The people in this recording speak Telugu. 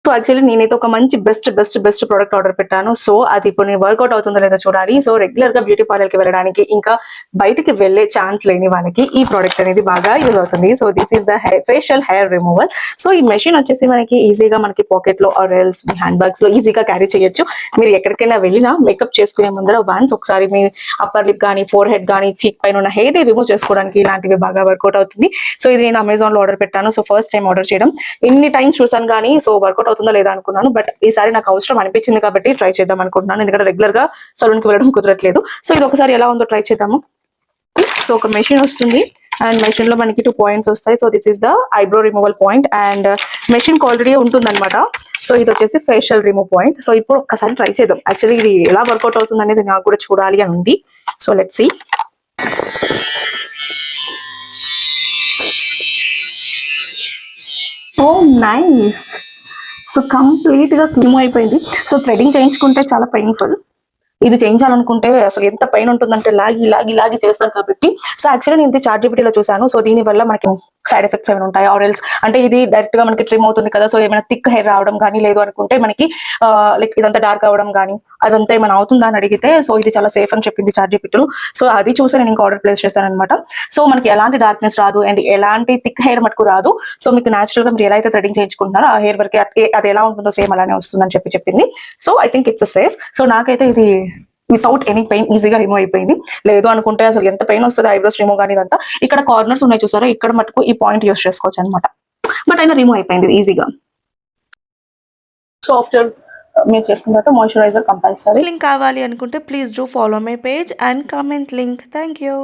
సో యాక్చువల్లీ నేనైతే ఒక మంచి బెస్ట్ ప్రోడక్ట్ ఆర్డర్ పెట్టాను. సో అది ఇప్పుడు నేను వర్కౌట్ అవుతుందో లేదో చూడాలి. సో రెగ్యులర్ గా బ్యూటీ పార్లర్ కి వెళ్ళడానికి ఇంకా బయటికి వెళ్లే ఛాన్స్ లేని వాళ్ళకి ఈ ప్రోడక్ట్ అనేది బాగా యూజ్ అవుతుంది. So this is the facial hair removal. So ఈ మెషిన్ వచ్చేసి మనకి ఈజీగా మనకి పాకెట్ లో or else me hand bags లో ఈజీగా క్యారీ చేయొచ్చు. మీరు ఎక్కడికైనా వెళ్ళినా మేకప్ చేసుకునే ముందర వన్స్ ఒకసారి మీ అప్పర్ లిప్ కానీ ఫోర్ హెడ్ కానీ చీక్ పైన ఉన్న హెయిర్ రిమూవ్ చేసుకోవడానికి ఇలాంటివి బాగా వర్కౌట్ అవుతుంది. సో ఇది నేను అమెజాన్ లో ఆర్డర్ పెట్టాను. సో ఫస్ట్ టైం ఆర్డర్ చేయడం, ఎన్ని టైమ్స్ చూసాను కానీ సో వర్కౌట్ అవుతుందో లేదా అనుకున్నాను. బట్ ఈసారి నాకు అవసరం అనిపించింది కాబట్టి ట్రై చేద్దాం అనుకుంటున్నాను. ఎందుకంటే రెగ్యులర్ గా సలూన్ కి వెళ్ళడం కుదరట్లేదు. సో ఇది ఒకసారి ఎలా ఉందో ట్రై చేద్దాము. సో ఒక మెషిన్ వస్తుంది అండ్ మెషిన్ లో మనకి 2 పాయింట్స్ వస్తాయి. So this is the eyebrow removal point and machine already ఉంటుంది అనమాట. సో ఇది వచ్చేసి ఫేషియల్ రిమూవ్ పాయింట్. సో ఇప్పుడు ఒక్కసారి ట్రై చేద్దాం. యాక్చువల్లీ ఇది ఎలా వర్కౌట్ అవుతుంది అనేది నాకు కూడా చూడాలి అని ఉంది. So let's see. Oh nice. So complete గా రిమూవ్ అయిపోయింది. సో థ్రెడింగ్ చేయించుకుంటే చాలా పెయిన్ఫుల్. ఇది చేయించాలనుకుంటే అసలు ఎంత పెయిన్ ఉంటుందంటే లాగి చేస్తాం కాబట్టి. సో యాక్చువల్లీ నేను ChatGPT లో చూసాను. సో దీని వల్ల మనకి సైడ్ ఎఫెక్ట్స్ ఏమైనా ఉంటాయి ఆర్ ఎల్స్ అంటే ఇది డైరెక్ట్ గా మనకి ట్రిమ్ అవుతుంది కదా. సో ఏమైనా థిక్ హెయిర్ రావడం కానీ లేదు అనుకుంటే మనకి లైక్ ఇదంతా డార్క్ అవడం కానీ అదంతా ఏమైనా అవుతుందా అని అడిగితే సో ఇది చాలా సేఫ్ అని చెప్పింది ChatGPT లో. సో అది చూసి నేను ఇంకా ఆర్డర్ ప్లేస్ చేస్తాను అనమాట. సో మనకి ఎలాంటి డార్క్నెస్ రాదు అండ్ ఎలాంటి థిక్ హెయిర్ మటుకు రాదు. సో మీకు న్యాచురల్ గా మీరు ఎలా అయితే థ్రెడింగ్ చేయించుకుంటున్నారో ఆ హెయిర్ వరకు అది ఎలా ఉంటుందో సేమ్ అలానే వస్తుందని చెప్పింది. So I think it's safe. So నాకైతే ఇది వితౌట్ ఎనీ పెయిన్ ఈజీగా రిమూవ్ అయిపోయింది. లేదు అనుకుంటే అసలు ఎంత పెయిన్ వస్తుంది ఐబ్రోస్ రిమూవ్ కానీ ఇదంతా. ఇక్కడ కార్నర్స్ ఉన్నాయి చూసారా, ఇక్కడ మటుకు ఈ పాయింట్ యూస్ చేసుకోవచ్చు అనమాట. బట్ అయినా రిమూవ్ అయిపోయింది ఈజీగా. సో ఆఫ్టర్ మీరు చేసుకున్న తర్వాత మాయిశ్చరైజర్ కంపల్సరీ. లింక్ కావాలి అనుకుంటే please do follow my page and comment link. Thank you.